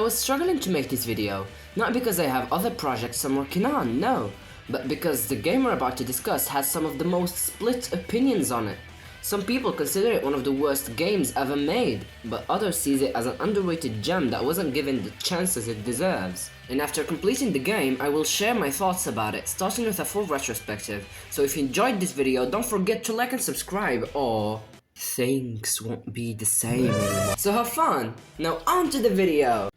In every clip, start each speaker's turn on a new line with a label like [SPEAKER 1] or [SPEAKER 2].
[SPEAKER 1] was struggling to make this video, not because I have other projects I'm working on, no, but because the game we're about to discuss has some of the most split opinions on it. Some people consider it one of the worst games ever made, but others sees it as an underrated gem that wasn't given the chances it deserves. And after completing the game, I will share my thoughts about it, starting with a full retrospective. So if you enjoyed this video, don't forget to like and subscribe, or things won't be the same anymore. So have fun! Now on to the video!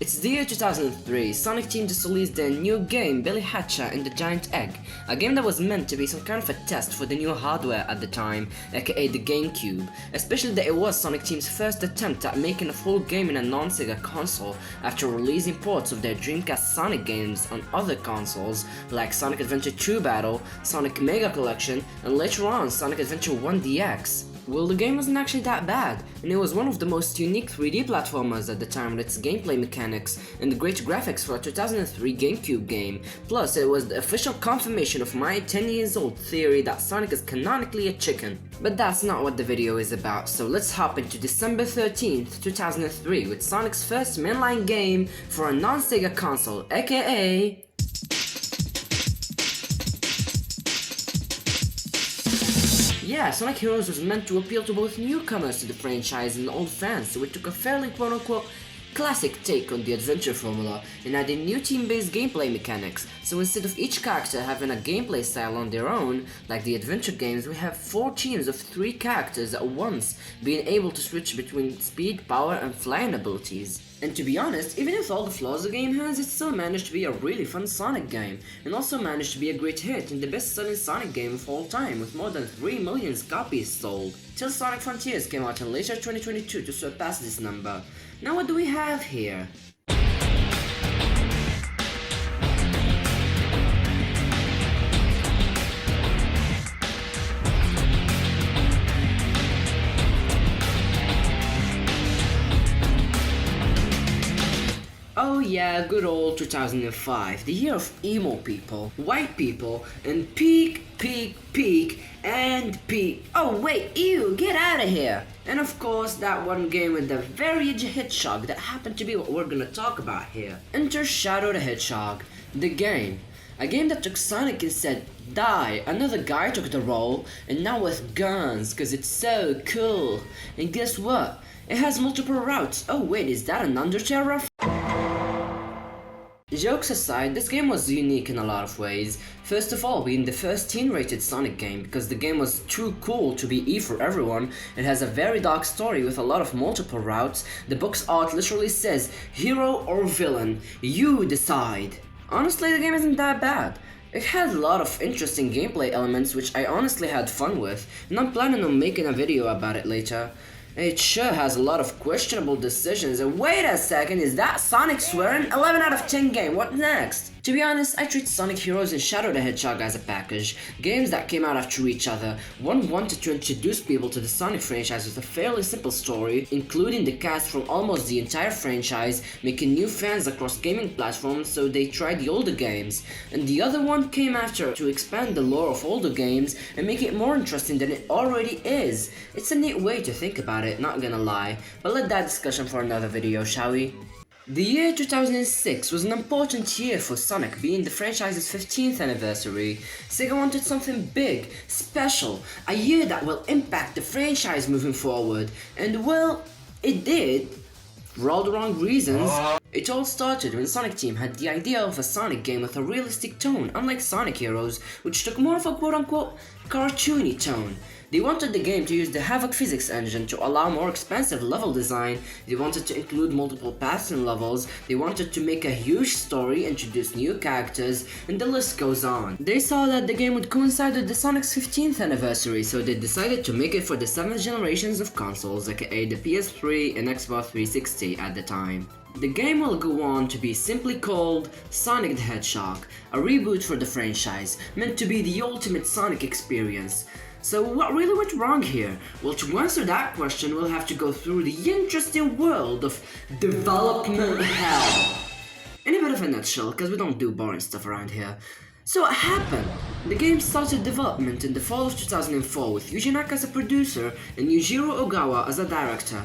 [SPEAKER 1] It's the year 2003, Sonic Team just released their new game, Billy Hatcher and the Giant Egg, a game that was meant to be some kind of a test for the new hardware at the time, aka the GameCube, especially that it was Sonic Team's first attempt at making a full game in a non-Sega console after releasing ports of their Dreamcast Sonic games on other consoles like Sonic Adventure 2 Battle, Sonic Mega Collection, and later on Sonic Adventure 1 DX. Well, the game wasn't actually that bad, and it was one of the most unique 3D platformers at the time with its gameplay mechanics and the great graphics for a 2003 GameCube game. Plus, it was the official confirmation of my 10 years old theory that Sonic is canonically a chicken. But that's not what the video is about, so let's hop into December 13th, 2003 with Sonic's first mainline game for a non-Sega console, aka yeah, Sonic Heroes was meant to appeal to both newcomers to the franchise and old fans, so it took a fairly quote-unquote classic take on the adventure formula and added new team-based gameplay mechanics. So instead of each character having a gameplay style on their own, like the adventure games, we have 4 teams of 3 characters at once, being able to switch between speed, power, and flying abilities. And to be honest, even with all the flaws the game has, it still managed to be a really fun Sonic game, and also managed to be a great hit and the best-selling Sonic game of all time, with more than 3 million copies sold, till Sonic Frontiers came out in later 2022 to surpass this number. Now what do we have here? Oh yeah, good old 2005, the year of emo people, white people, and peak, and peak. Oh wait, ew, get out of here! And of course, that one game with the very edgy hedgehog that happened to be what we're gonna talk about here. Enter Shadow the Hedgehog, the game. A game that took Sonic and said, die, another guy took the role, and now with guns, cause it's so cool. And guess what? It has multiple routes. Oh wait, is that an Undertale reference? Jokes aside, this game was unique in a lot of ways. First of all, being the first teen-rated Sonic game, because the game was too cool to be E for everyone. It has a very dark story with a lot of multiple routes. The book's art literally says, hero or villain, you decide. Honestly, the game isn't that bad. It had a lot of interesting gameplay elements which I honestly had fun with, and I'm planning on making a video about it later. It sure has a lot of questionable decisions, and wait a second, is that Sonic swearing? 11 out of 10 game, what next? To be honest, I treat Sonic Heroes and Shadow the Hedgehog as a package, games that came out after each other. One wanted to introduce people to the Sonic franchise with a fairly simple story, including the cast from almost the entire franchise, making new fans across gaming platforms, so they tried the older games. And the other one came after to expand the lore of older games and make it more interesting than it already is. It's a neat way to think about it, not gonna lie, but let that discussion for another video, shall we? The year 2006 was an important year for Sonic, being the franchise's 15th anniversary. Sega wanted something big, special, a year that will impact the franchise moving forward, and well, it did, for all the wrong reasons. It all started when Sonic Team had the idea of a Sonic game with a realistic tone, unlike Sonic Heroes, which took more of a quote-unquote cartoony tone. They wanted the game to use the Havoc physics engine to allow more expansive level design, they wanted to include multiple paths and levels, they wanted to make a huge story, introduce new characters, and the list goes on. They saw that the game would coincide with the Sonic's 15th anniversary, so they decided to make it for the 7th generations of consoles, aka the PS3 and Xbox 360 at the time. The game will go on to be simply called Sonic the Hedgehog, a reboot for the franchise, meant to be the ultimate Sonic experience. So what really went wrong here? Well, to answer that question, we'll have to go through the interesting world of development hell. In a bit of a nutshell, because we don't do boring stuff around here. So what happened? The game started development in the fall of 2004 with Yuji Naka as a producer and Yujiro Ogawa as a director.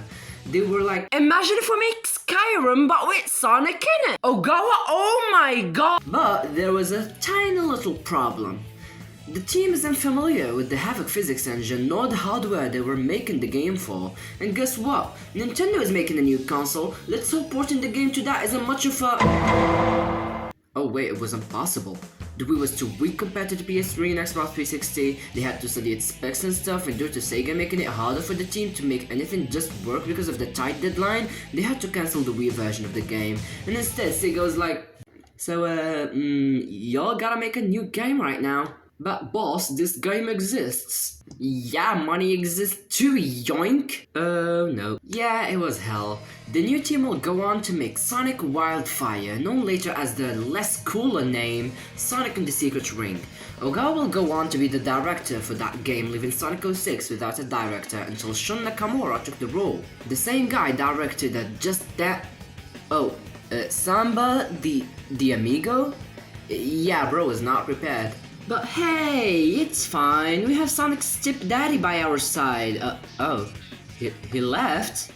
[SPEAKER 1] They were like, imagine if we make Skyrim but with Sonic in it! Oh my god! But there was a tiny little problem. The team isn't familiar with the Havoc physics engine nor the hardware they were making the game for. And guess what? Nintendo is making a new console. Let's hope porting the game to that isn't much of a... Oh wait, it was impossible. The Wii was too weak compared to the PS3 and Xbox 360. They had to study its specs and stuff, and due to Sega making it harder for the team to make anything just work because of the tight deadline, they had to cancel the Wii version of the game. And instead, Sega was like, so y'all gotta make a new game right now. But boss, this game exists. Yeah, money exists too, yoink! No. Yeah, it was hell. The new team will go on to make Sonic Wildfire, known later as the less cooler name, Sonic and the Secret Ring. Ogawa will go on to be the director for that game, leaving Sonic 06 without a director until Shun Nakamura took the role. The same guy directed just that... Oh, Samba the Amigo? Yeah, bro is not prepared. But hey, it's fine, we have Sonic's stepdaddy by our side. He left?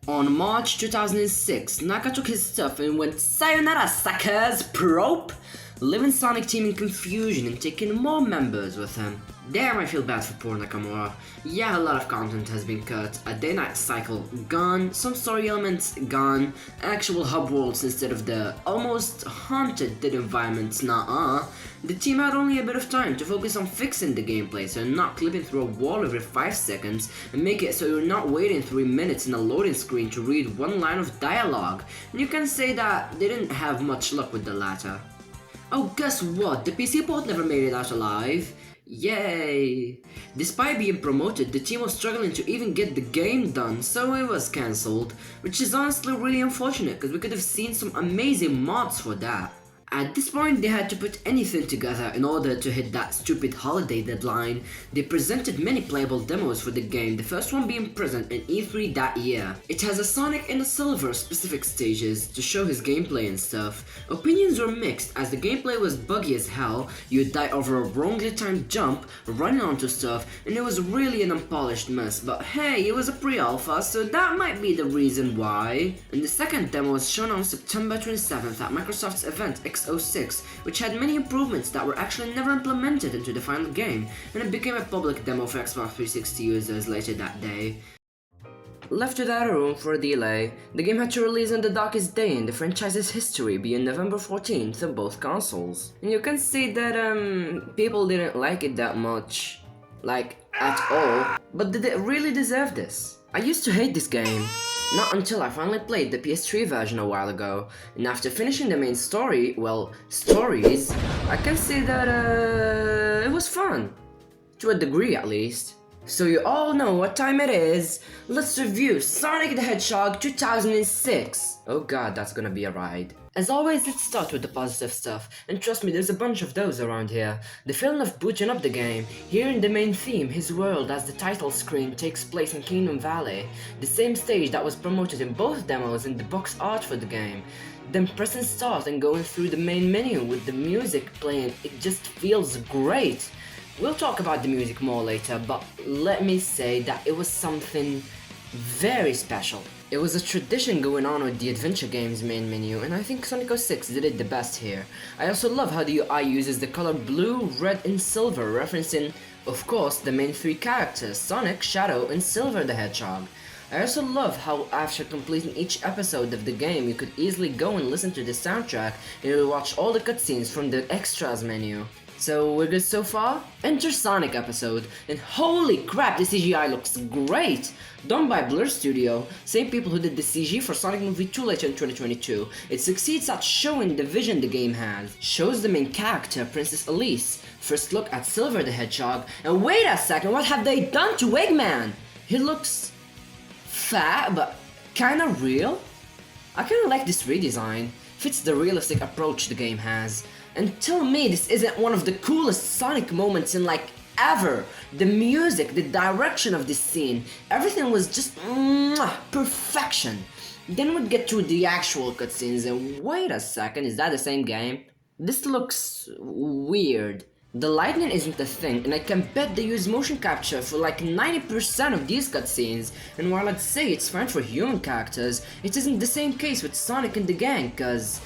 [SPEAKER 1] On March 2006, Naka took his stuff and went sayonara suckers, prope! Leaving Sonic team in confusion and taking more members with him. Damn, I feel bad for poor Nakamura. Yeah, a lot of content has been cut, a day-night cycle gone, some story elements gone, actual hub worlds instead of the almost haunted dead environments, nah-uh. The team had only a bit of time to focus on fixing the gameplay, so not clipping through a wall every 5 seconds, and make it so you're not waiting 3 minutes in a loading screen to read one line of dialogue. And you can say that they didn't have much luck with the latter. Oh, guess what? The PC port never made it out alive. Yay! Despite being promoted, the team was struggling to even get the game done, so it was cancelled, which is honestly really unfortunate because we could have seen some amazing mods for that. At this point, they had to put anything together in order to hit that stupid holiday deadline. They presented many playable demos for the game, the first one being present in E3 that year. It has a Sonic and a Silver specific stages to show his gameplay and stuff. Opinions were mixed as the gameplay was buggy as hell, you would die over a wrongly timed jump, running onto stuff, and it was really an unpolished mess, but hey, it was a pre-alpha, so that might be the reason why. And the second demo was shown on September 27th at Microsoft's event X06, which had many improvements that were actually never implemented into the final game, and it became a public demo for Xbox 360 users later that day. Left without a room for a delay, the game had to release on the darkest day in the franchise's history, being November 14th on both consoles. And you can see that people didn't like it that much, like at all, but did it really deserve this? I used to hate this game. Not until I finally played the PS3 version a while ago, and after finishing the main story, well, stories, I can say that it was fun. To a degree at least. So you all know what time it is. Let's review Sonic the Hedgehog 2006. Oh god, that's gonna be a ride. As always, let's start with the positive stuff, and trust me, there's a bunch of those around here. The feeling of booting up the game, hearing the main theme, his world as the title screen takes place in Kingdom Valley, the same stage that was promoted in both demos and the box art for the game. Then pressing start and going through the main menu with the music playing, it just feels great. We'll talk about the music more later, but let me say that it was something very special. It was a tradition going on with the adventure game's main menu, and I think Sonic 06 did it the best here. I also love how the UI uses the color blue, red, and silver, referencing, of course, the main 3 characters, Sonic, Shadow, and Silver the Hedgehog. I also love how after completing each episode of the game, you could easily go and listen to the soundtrack, and you'll watch all the cutscenes from the extras menu. So we're good so far? Enter Sonic episode, and holy crap, the CGI looks great! Done by Blur Studio, same people who did the CG for Sonic Movie 2 later in 2022. It succeeds at showing the vision the game has. Shows the main character, Princess Elise. First look at Silver the Hedgehog, and wait a second, what have they done to Eggman? He looks fat, but kinda real? I kinda like this redesign. Fits the realistic approach the game has. And tell me this isn't one of the coolest Sonic moments in like ever. The music, the direction of this scene, everything was just perfection. Then we'd get to the actual cutscenes and wait a second, is that the same game? This looks weird. The lightning isn't a thing, and I can bet they use motion capture for like 90% of these cutscenes, and while I'd say it's fine for human characters, it isn't the same case with Sonic and the gang, cause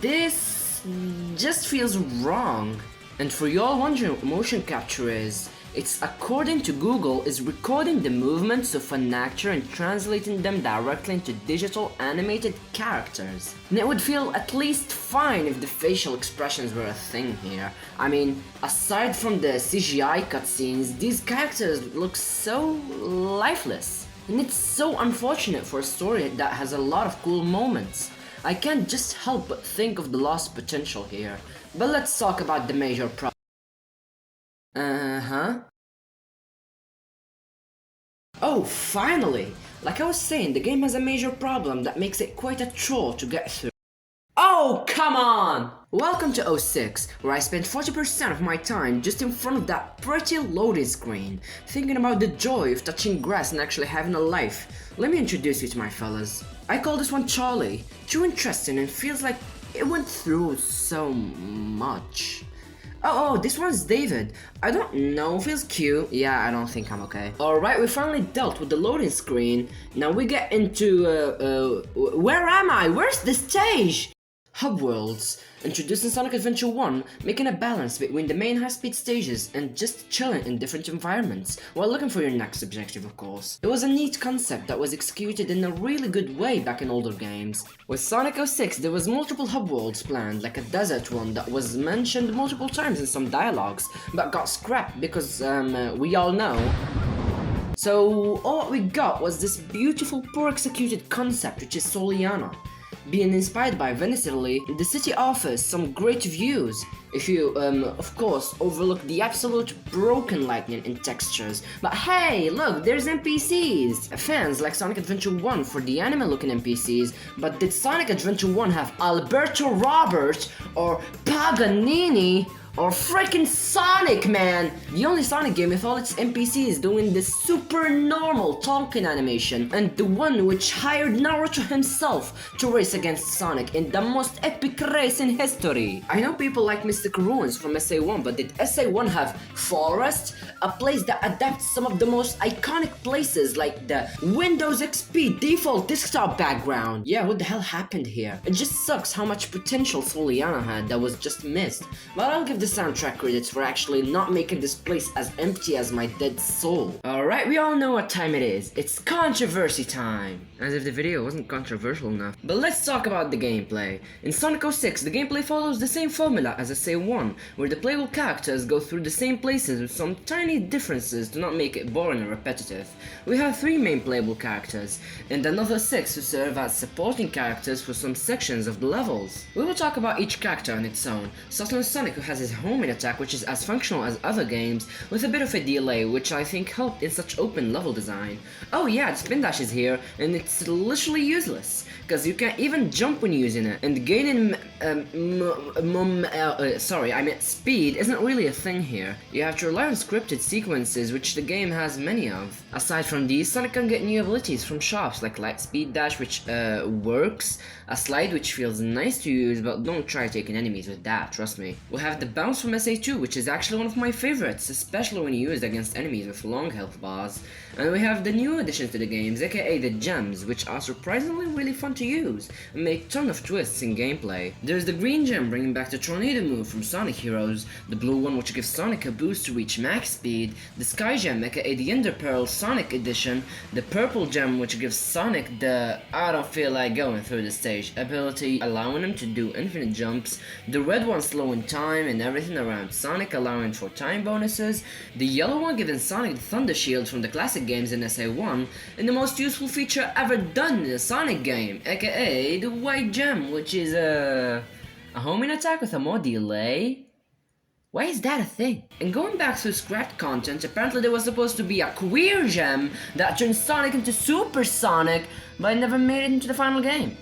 [SPEAKER 1] this just feels wrong. And for y'all wondering what motion capture is, it's, according to Google, is recording the movements of an actor and translating them directly into digital animated characters. And it would feel at least fine if the facial expressions were a thing here. I mean, aside from the CGI cutscenes, these characters look so lifeless. And it's so unfortunate for a story that has a lot of cool moments. I can't just help but think of the lost potential here. But let's talk about the major problem. Oh, finally! Like I was saying, the game has a major problem that makes it quite a chore to get through. Oh, come on! Welcome to 06, where I spent 40% of my time just in front of that pretty loading screen, thinking about the joy of touching grass and actually having a life. Let me introduce you to my fellas. I call this one Charlie. Too interesting and feels like it went through so much. Oh, this one's David. I don't know, feels cute. Yeah, I don't think I'm okay. Alright, we finally dealt with the loading screen. Now we get into, where am I? Where's the stage? Hub Worlds, introducing Sonic Adventure 1, making a balance between the main high-speed stages and just chilling in different environments, while looking for your next objective, of course. It was a neat concept that was executed in a really good way back in older games. With Sonic 06, there was multiple Hub Worlds planned, like a desert one that was mentioned multiple times in some dialogues, but got scrapped because, we all know. So, all we got was this beautiful, poor executed concept, which is Soliana. Being inspired by Venice, Italy, the city offers some great views, if you, of course, overlook the absolute broken lighting and textures. But hey, look, there's NPCs! Fans like Sonic Adventure 1 for the anime-looking NPCs, but did Sonic Adventure 1 have Alberto Robert or Paganini? Or freaking Sonic, man! The only Sonic game with all its NPCs doing this super normal talking animation, and the one which hired Naruto himself to race against Sonic in the most epic race in history. I know people like Mystic Ruins from SA1, but did SA1 have Forest? A place that adapts some of the most iconic places like the Windows XP default desktop background. Yeah, what the hell happened here? It just sucks how much potential Soliana had that was just missed. But I'll give the soundtrack credits for actually not making this place as empty as my dead soul. Alright, we all know what time it is. It's controversy time. As if the video wasn't controversial enough. But let's talk about the gameplay. In Sonic 06, the gameplay follows the same formula as SA1, where the playable characters go through the same places with some tiny differences to not make it boring or repetitive. We have 3 main playable characters, and another 6 who serve as supporting characters for some sections of the levels. We will talk about each character on its own, starting with Sonic, who has his homing attack, which is as functional as other games, with a bit of a delay, which I think helped in such open level design. Oh yeah, the spin dash is here, and it's literally useless, because you can't even jump when using it, and gaining speed isn't really a thing here. You have to rely on scripted sequences, which the game has many of. Aside from these, Sonic can get new abilities from shops like Light Speed Dash, which works, a slide which feels nice to use, but don't try taking enemies with that, trust me. We have the bounce from SA2, which is actually one of my favorites, especially when used against enemies with long health bars. And we have the new additions to the games, aka the gems, which are surprisingly really fun to use and make ton of twists in gameplay. There's the green gem bringing back the tornado move from Sonic Heroes, the blue one which gives Sonic a boost to reach max speed, the sky gem aka the Ender Pearl Sonic edition, the purple gem which gives Sonic the I don't feel like going through the stage ability, allowing him to do infinite jumps, the red one slowing time and everything around Sonic, allowing for time bonuses, the yellow one giving Sonic the Thunder Shield from the classic games in SA1, and the most useful feature ever done in a Sonic game, aka the white gem, which is a homing attack with a more delay? Why is that a thing? And going back through scrapped content, apparently there was supposed to be a queer gem that turned Sonic into Super Sonic, but it never made it into the final game.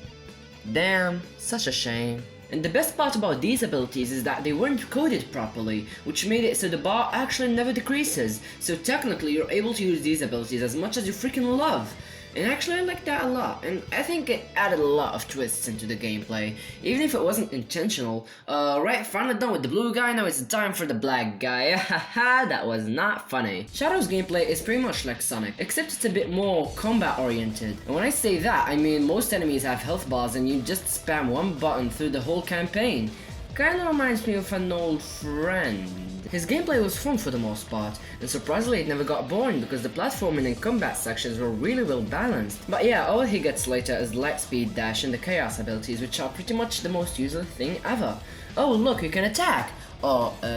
[SPEAKER 1] Damn, such a shame. And the best part about these abilities is that they weren't coded properly, which made it so the bar actually never decreases, so technically you're able to use these abilities as much as you freaking love. And actually I like that a lot, and I think it added a lot of twists into the gameplay, even if it wasn't intentional. Right, finally done with the blue guy, now it's time for the black guy. Haha, that was not funny. Shadow's gameplay is pretty much like Sonic, except it's a bit more combat oriented. And when I say that, I mean most enemies have health bars and you just spam one button through the whole campaign. Kinda reminds me of an old friend. His gameplay was fun for the most part, and surprisingly it never got boring because the platforming and combat sections were really well balanced. But yeah, all he gets later is Lightspeed Dash and the Chaos abilities, which are pretty much the most useless thing ever. Oh look, you can attack!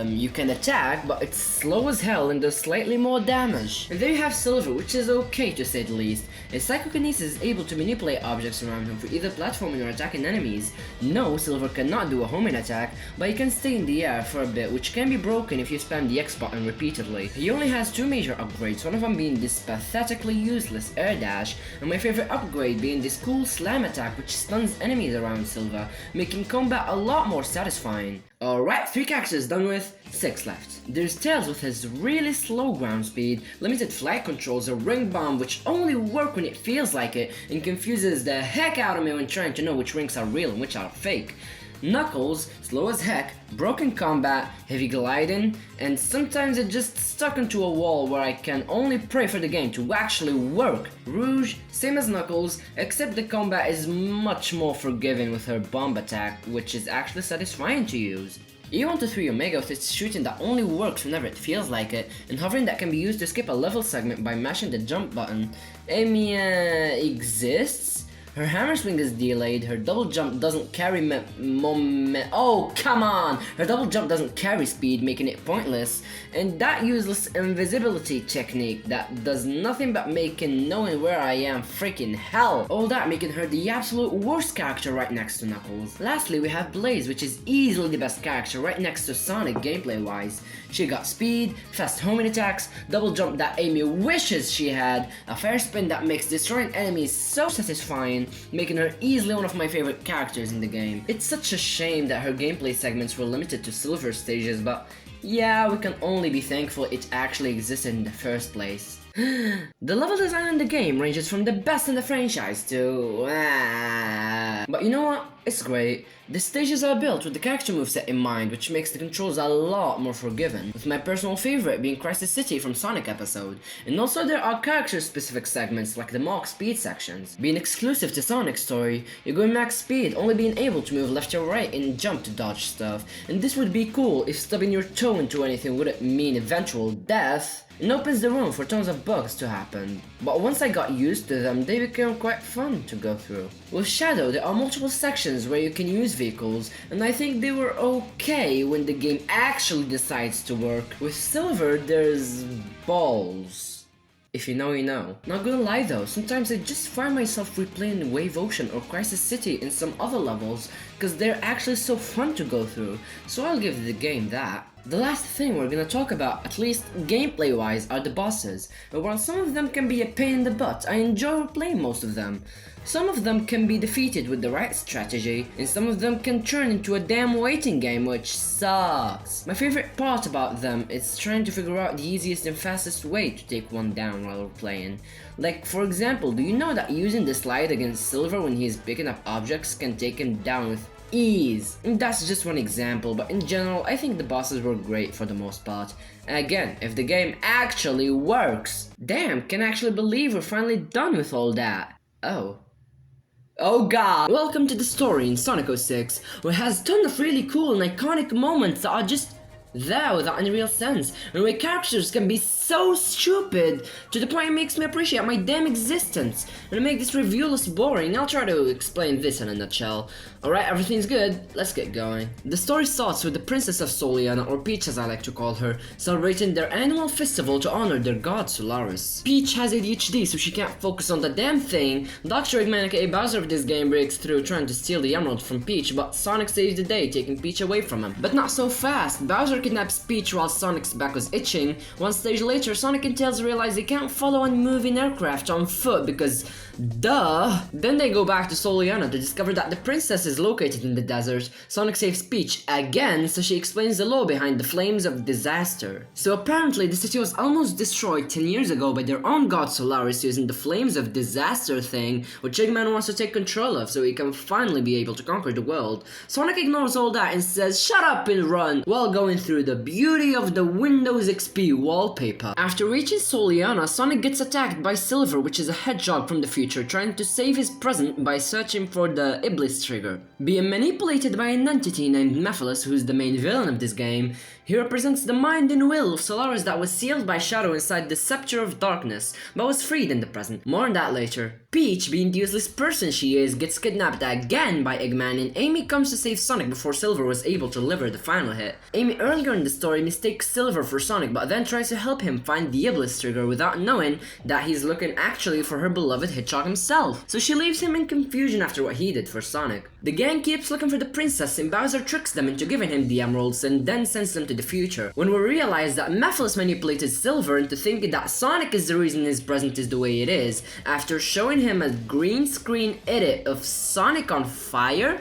[SPEAKER 1] You can attack, but it's slow as hell and does slightly more damage. And there you have Silver, which is okay to say the least. His Psychokinesis is able to manipulate objects around him for either platforming or attacking enemies. No, Silver cannot do a homing attack, but he can stay in the air for a bit, which can be broken if you spam the X button repeatedly. He only has two major upgrades, one of them being this pathetically useless air dash, and my favorite upgrade being this cool slam attack which stuns enemies around Silver, making combat a lot more satisfying. Alright, 3 characters done with, 6 left. There's Tails with his really slow ground speed, limited flight controls, a ring bomb which only work when it feels like it, and confuses the heck out of me when trying to know which rings are real and which are fake. Knuckles, slow as heck, broken combat, heavy gliding, and sometimes it just stuck into a wall where I can only pray for the game to actually work. Rouge, same as Knuckles, except the combat is much more forgiving with her bomb attack, which is actually satisfying to use. E123 Omega with its shooting that only works whenever it feels like it, and hovering that can be used to skip a level segment by mashing the jump button. Amy exists? Her hammer swing is delayed, her double jump doesn't carry oh, come on! Her double jump doesn't carry speed, making it pointless. And that useless invisibility technique that does nothing but making knowing where I am freaking hell. All that making her the absolute worst character right next to Knuckles. Lastly, we have Blaze, which is easily the best character right next to Sonic gameplay wise. She got speed, fast homing attacks, double jump that Amy wishes she had, a fair spin that makes destroying enemies so satisfying, making her easily one of my favorite characters in the game. It's such a shame that her gameplay segments were limited to silver stages, but yeah, we can only be thankful it actually existed in the first place. The level design in the game ranges from the best in the franchise to... But you know what? It's great. The stages are built with the character moveset in mind, which makes the controls a lot more forgiving, with my personal favorite being Crisis City from Sonic episode. And also there are character specific segments like the Mach speed sections. Being exclusive to Sonic's story, you're going max speed, only being able to move left or right and jump to dodge stuff. And this would be cool if stubbing your toe into anything wouldn't mean eventual death. It opens the room for tons of bugs to happen, but once I got used to them, they became quite fun to go through. With Shadow, there are multiple sections where you can use vehicles, and I think they were okay when the game actually decides to work. With Silver, there's balls. If you know, you know. Not gonna lie though, sometimes I just find myself replaying Wave Ocean or Crisis City in some other levels, cause they're actually so fun to go through, so I'll give the game that. The last thing we're gonna talk about, at least gameplay wise, are the bosses, and while some of them can be a pain in the butt, I enjoy playing most of them. Some of them can be defeated with the right strategy, and some of them can turn into a damn waiting game, which sucks. My favorite part about them is trying to figure out the easiest and fastest way to take one down while we're playing. Like, for example, do you know that using the slide against Silver when he's picking up objects can take him down with ease? And that's just one example, but in general, I think the bosses were great for the most part. And again, if the game actually works. Damn, can actually believe we're finally done with all that. Oh god! Welcome to the story in Sonic 06, where it has tons of really cool and iconic moments that are just there without any real sense, and where characters can be so stupid to the point it makes me appreciate my damn existence. And to make this review less boring, I'll try to explain this in a nutshell. Alright, everything's good, let's get going. The story starts with the Princess of Soliana, or Peach as I like to call her, celebrating their annual festival to honor their god Solaris. Peach has ADHD, so she can't focus on the damn thing. Dr. Eggman aka Bowser of this game breaks through trying to steal the emerald from Peach, but Sonic saves the day, taking Peach away from him. But not so fast. Bowser Bowser kidnaps Peach while Sonic's back was itching. One stage later, Sonic and Tails realize they can't follow unmoving aircraft on foot because duh. Then they go back to Soliana to discover that the princess is located in the desert. Sonic saves Peach again, so she explains the law behind the flames of disaster. So apparently the city was almost destroyed 10 years ago by their own god Solaris using the flames of disaster thing, which Eggman wants to take control of so he can finally be able to conquer the world. Sonic ignores all that and says shut up and run while going through the beauty of the Windows XP wallpaper. After reaching Soliana, Sonic gets attacked by Silver, which is a hedgehog from the future, trying to save his present by searching for the Iblis trigger. Being manipulated by an entity named Mephiles, who's the main villain of this game, he represents the mind and will of Solaris that was sealed by Shadow inside the Scepter of Darkness, but was freed in the present. More on that later. Peach, being the useless person she is, gets kidnapped again by Eggman, and Amy comes to save Sonic before Silver was able to deliver the final hit. Amy earlier in the story mistakes Silver for Sonic, but then tries to help him find the Iblis trigger without knowing that he's looking actually for her beloved Hedgehog himself. So she leaves him in confusion after what he did for Sonic. The gang keeps looking for the princess, and Bowser tricks them into giving him the emeralds and then sends them to the future. When we realize that Mephiles manipulated Silver into thinking that Sonic is the reason his present is the way it is, after showing him a green screen edit of Sonic on fire.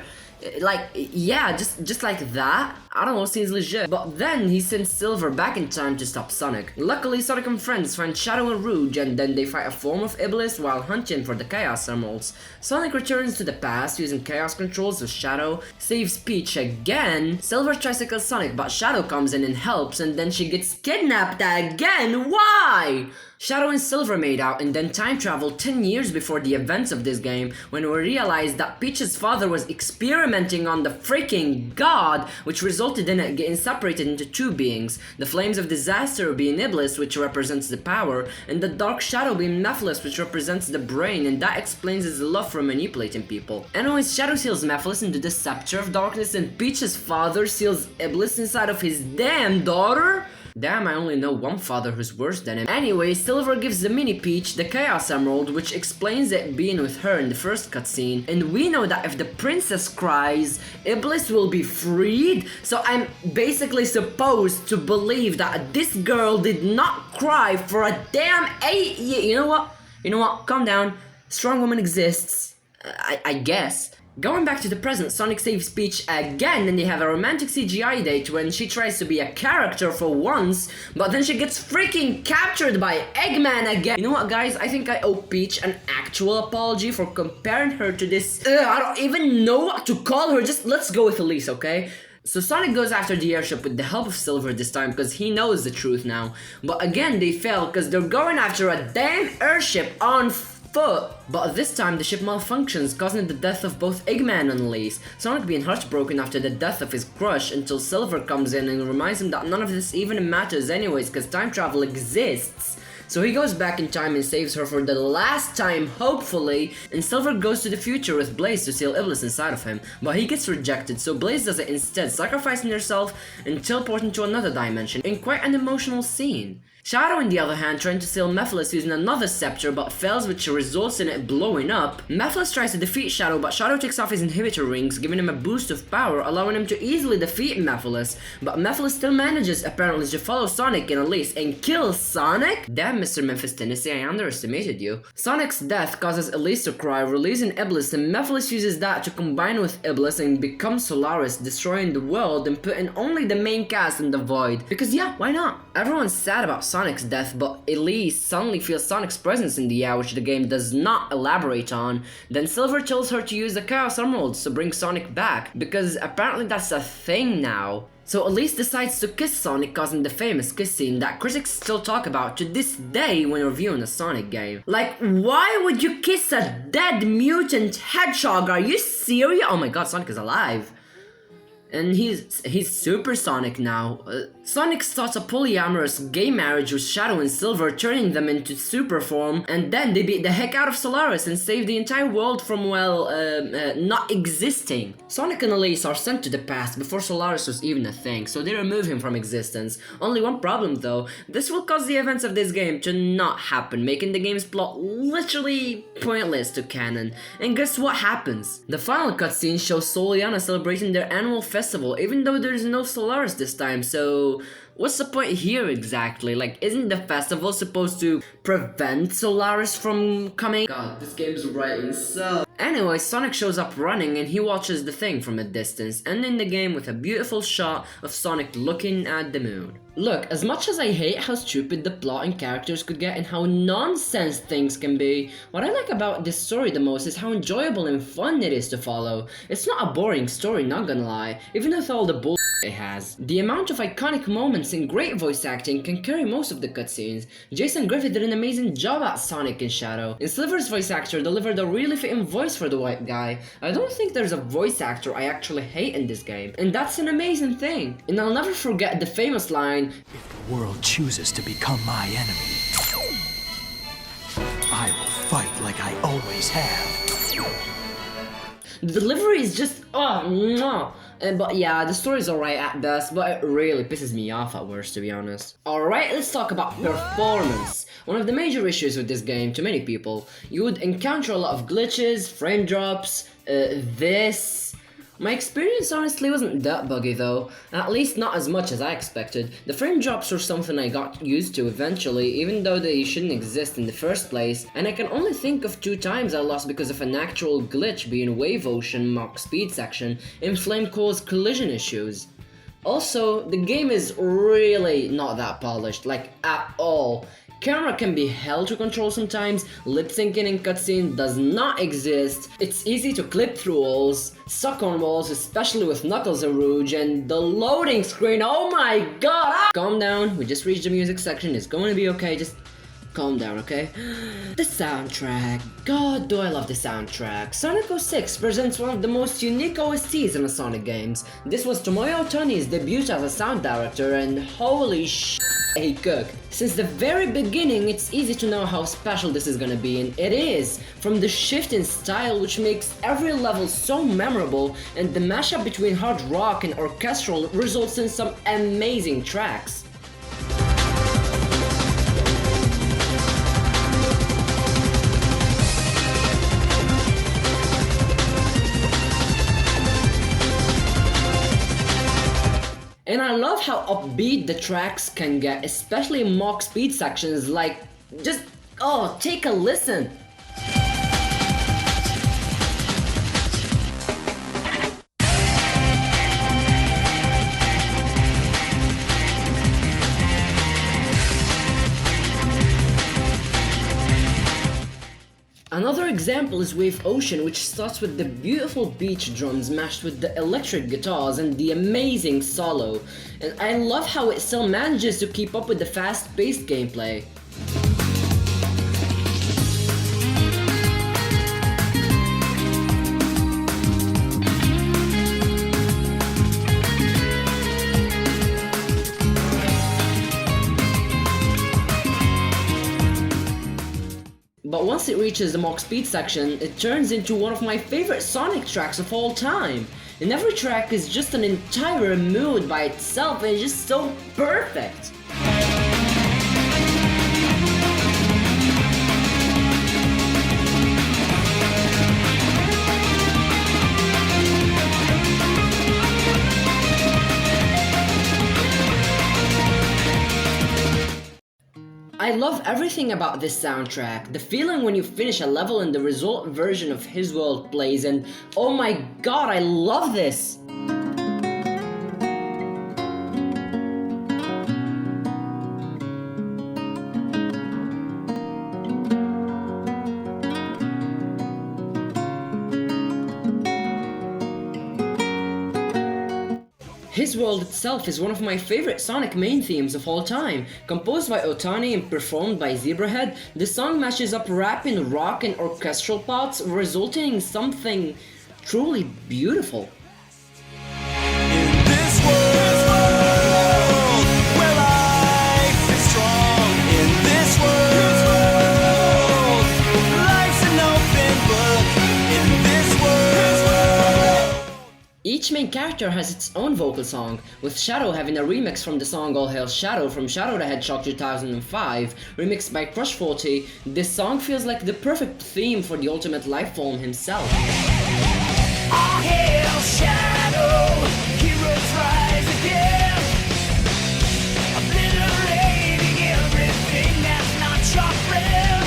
[SPEAKER 1] Like, yeah, just like that. I don't know, seems legit. But then he sends Silver back in time to stop Sonic. Luckily, Sonic and friends find Shadow and Rouge, and then they fight a form of Iblis while hunting for the Chaos Emeralds. Sonic returns to the past using Chaos controls of Shadow, saves Peach again. Silver tries to kill Sonic, but Shadow comes in and helps, and then she gets kidnapped again. Why? Shadow and Silver made out and then time traveled 10 years before the events of this game, when we realized that Peach's father was experimenting on the freaking god, which resulted in it getting separated into two beings, the Flames of Disaster being Iblis, which represents the power, and the Dark Shadow being Mephiles, which represents the brain, and that explains his love for manipulating people. Anyways, Shadow seals Mephiles into the Scepter of Darkness, and Peach's father seals Iblis inside of his damn daughter? Damn, I only know one father who's worse than him. Anyway, Silver gives the mini Peach the Chaos Emerald, which explains it being with her in the first cutscene, and we know that if the princess cries, Iblis will be freed, so I'm basically supposed to believe that this girl did not cry for a damn 8 years. You know what, calm down, strong woman exists, I guess. Going back to the present, Sonic saves Peach again, and they have a romantic CGI date when she tries to be a character for once, but then she gets freaking captured by Eggman again. You know what, guys? I think I owe Peach an actual apology for comparing her to this... I don't even know what to call her. Just let's go with Elise, okay? So Sonic goes after the airship with the help of Silver this time because he knows the truth now. But again, they fail because they're going after a damn airship on foot. But this time the ship malfunctions, causing the death of both Eggman and Elise. Sonic being heartbroken after the death of his crush until Silver comes in and reminds him that none of this even matters anyways because time travel exists. So he goes back in time and saves her for the last time, hopefully, and Silver goes to the future with Blaze to seal Iblis inside of him, but he gets rejected, so Blaze does it instead, sacrificing herself and teleporting to another dimension in quite an emotional scene. Shadow, on the other hand, trying to seal Mephiles using another scepter but fails, which results in it blowing up. Mephiles tries to defeat Shadow, but Shadow takes off his inhibitor rings, giving him a boost of power, allowing him to easily defeat Mephiles. But Mephiles still manages, apparently, to follow Sonic and Elise and kill Sonic? Damn, Mr. Memphis Tennessee, I underestimated you. Sonic's death causes Elise to cry, releasing Iblis, and Mephiles uses that to combine with Iblis and become Solaris, destroying the world and putting only the main cast in the void. Because yeah, why not? Everyone's sad about Sonic's death, but Elise suddenly feels Sonic's presence in the air, which the game does not elaborate on. Then Silver tells her to use the Chaos Emeralds to bring Sonic back, because apparently that's a thing now. So Elise decides to kiss Sonic, causing the famous kiss scene that critics still talk about to this day when reviewing a Sonic game. Like, why would you kiss a dead mutant hedgehog? Are you serious? Oh my god, Sonic is alive. And he's Super Sonic now. Sonic starts a polyamorous gay marriage with Shadow and Silver, turning them into super form, and then they beat the heck out of Solaris and save the entire world from, well, not existing. Sonic and Elise are sent to the past before Solaris was even a thing, so they remove him from existence. Only one problem though, this will cause the events of this game to not happen, making the game's plot literally pointless to canon. And guess what happens? The final cutscene shows Soliana celebrating their annual festival festival, even though there's no Solaris this time, so what's the point here exactly? Like, isn't the festival supposed to prevent Solaris from coming? God, this game's writing so... Anyway, Sonic shows up running and he watches the thing from a distance, ending the game with a beautiful shot of Sonic looking at the moon. Look, as much as I hate how stupid the plot and characters could get and how nonsense things can be, what I like about this story the most is how enjoyable and fun it is to follow. It's not a boring story, not gonna lie, even with all the bull it has. The amount of iconic moments and great voice acting can carry most of the cutscenes. Jason Griffith did an amazing job at Sonic and Shadow, and Sliver's voice actor delivered a really fitting voice for the white guy. I don't think there's a voice actor I actually hate in this game, and that's an amazing thing. And I'll never forget the famous line,
[SPEAKER 2] "If the world chooses to become my enemy, I will fight like I always have."
[SPEAKER 1] The delivery is just, no. But yeah, the story's alright at best, but it really pisses me off at worst, to be honest. Alright, let's talk about performance. One of the major issues with this game, to many people, you would encounter a lot of glitches, frame drops, My experience honestly wasn't that buggy though, at least not as much as I expected. The frame drops were something I got used to eventually, even though they shouldn't exist in the first place, and I can only think of 2 times I lost because of an actual glitch, being Wave Ocean Mach Speed section and Flame Core's collision issues. Also, the game is really not that polished, like at all. Camera can be hell to control sometimes, lip syncing in cutscene does not exist, it's easy to clip through walls, suck on walls, especially with Knuckles and Rouge, and the loading screen, oh my god! Calm down, we just reached the music section, it's going to be okay, just calm down, okay? The soundtrack. God, do I love the soundtrack. Sonic 06 presents one of the most unique OSTs in the Sonic games. This was Tomoyo Otani's debut as a sound director, and holy sh**, he cooked. Since the very beginning, it's easy to know how special this is gonna be, and it is. From the shift in style, which makes every level so memorable, and the mashup between hard rock and orchestral results in some amazing tracks. And I love how upbeat the tracks can get, especially in Mach Speed sections, like, just, take a listen. Another example is Wave Ocean, which starts with the beautiful beach drums mashed with the electric guitars and the amazing solo. And I love how it still manages to keep up with the fast-paced gameplay. But once it reaches the Mach Speed section, it turns into one of my favorite Sonic tracks of all time. And every track is just an entire mood by itself and it's just so perfect. I love everything about this soundtrack. The feeling when you finish a level and the result version of His World plays, and oh my god, I love this! His World itself is one of my favorite Sonic main themes of all time. Composed by Otani and performed by Zebrahead, the song matches up rap and rock and orchestral parts, resulting in something truly beautiful.
[SPEAKER 2] In this world, where life is strong. In this world, life's an open book. In this world.
[SPEAKER 1] Each main character has its own vocal song, with Shadow having a remix from the song All Hail Shadow from Shadow the Hedgehog 2005, remixed by Crush 40. This song feels like the perfect theme for the ultimate life form himself.
[SPEAKER 2] All hail Shadow, colors rise again, obliterating everything that's not your friend.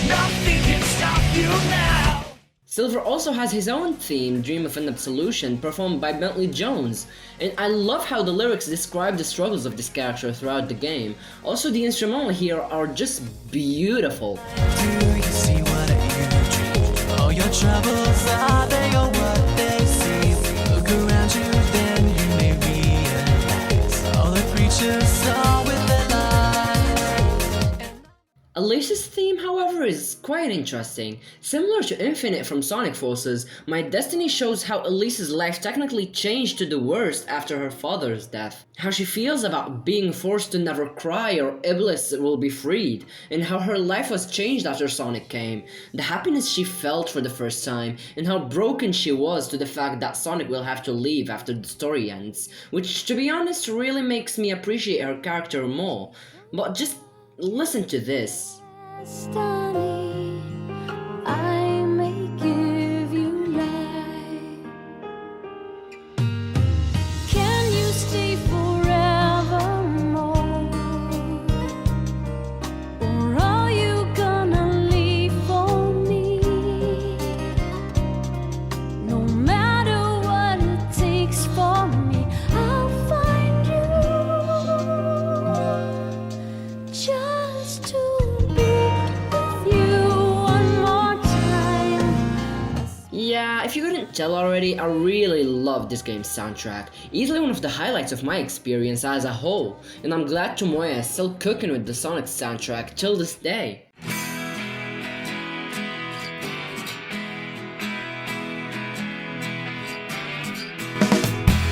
[SPEAKER 2] Nothing can stop you now.
[SPEAKER 1] Silver also has his own theme, Dream of an Absolution, performed by Bentley Jones, and I love how the lyrics describe the struggles of this character throughout the game. Also, the instrumental here are just beautiful.
[SPEAKER 2] Do you see what you dream? All your troubles are they or what they seem? Look around you, then you may realize all the creatures are with their lives.
[SPEAKER 1] Alicia's theme, however, is quite interesting. Similar to Infinite from Sonic Forces, My Destiny shows how Alicia's life technically changed to the worst after her father's death. How she feels about being forced to never cry or Iblis will be freed, and how her life was changed after Sonic came. The happiness she felt for the first time, and how broken she was to the fact that Sonic will have to leave after the story ends, which, to be honest, really makes me appreciate her character more. But just listen to this.
[SPEAKER 3] Destiny, I may give you life. Can you stay forevermore? Or are you gonna leave for me? No matter what it takes for me, I'll find you. Just to
[SPEAKER 1] Yeah, if you couldn't tell already, I really love this game's soundtrack, easily one of the highlights of my experience as a whole, and I'm glad Tomoya is still cooking with the Sonic soundtrack till this day.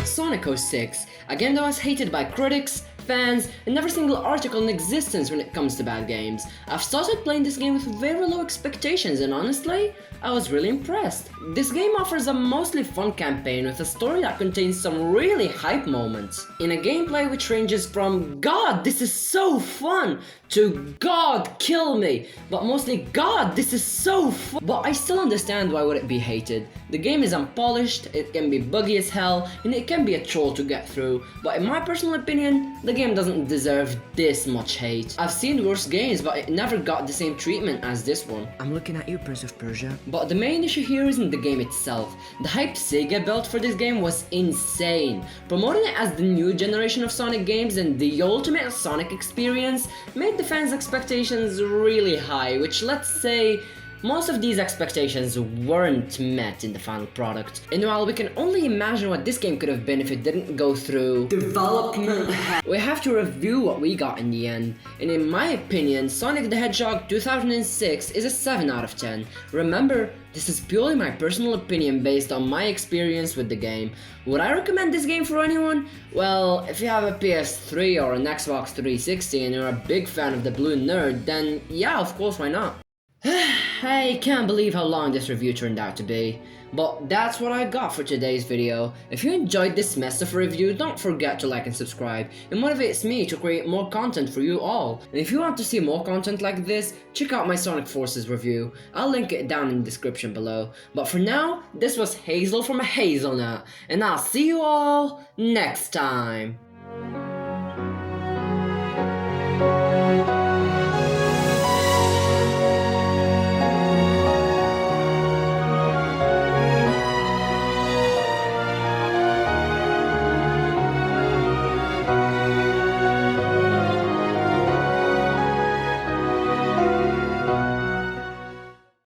[SPEAKER 1] Sonic 06, a game that was hated by critics, fans, and every single article in existence when it comes to bad games. I've started playing this game with very low expectations, and honestly, I was really impressed. This game offers a mostly fun campaign with a story that contains some really hype moments, in a gameplay which ranges from "God, this is so fun" to "God, kill me", but mostly "God, this is so fun". But I still understand why would it be hated. The game is unpolished, it can be buggy as hell, and it can be a chore to get through, but in my personal opinion, the game doesn't deserve this much hate. I've seen worse games, but it never got the same treatment as this one.
[SPEAKER 4] I'm looking at you, Prince of Persia.
[SPEAKER 1] But the main issue here isn't the game itself. The hype Sega built for this game was insane. Promoting it as the new generation of Sonic games and the ultimate Sonic experience made the fans' expectations really high, which, let's say, most of these expectations weren't met in the final product. And while we can only imagine what this game could have been if it didn't go through development hell, we have to review what we got in the end. And in my opinion, Sonic the Hedgehog 2006 is a 7 out of 10. Remember, this is purely my personal opinion based on my experience with the game. Would I recommend this game for anyone? Well, if you have a PS3 or an Xbox 360 and you're a big fan of the Blue Nerd, then yeah, of course, why not? I can't believe how long this review turned out to be. But that's what I got for today's video. If you enjoyed this mess of a review, don't forget to like and subscribe. It motivates me to create more content for you all. And if you want to see more content like this, check out my Sonic Forces review. I'll link it down in the description below. But for now, this was Hazel from a Hazelnut, and I'll see you all next time.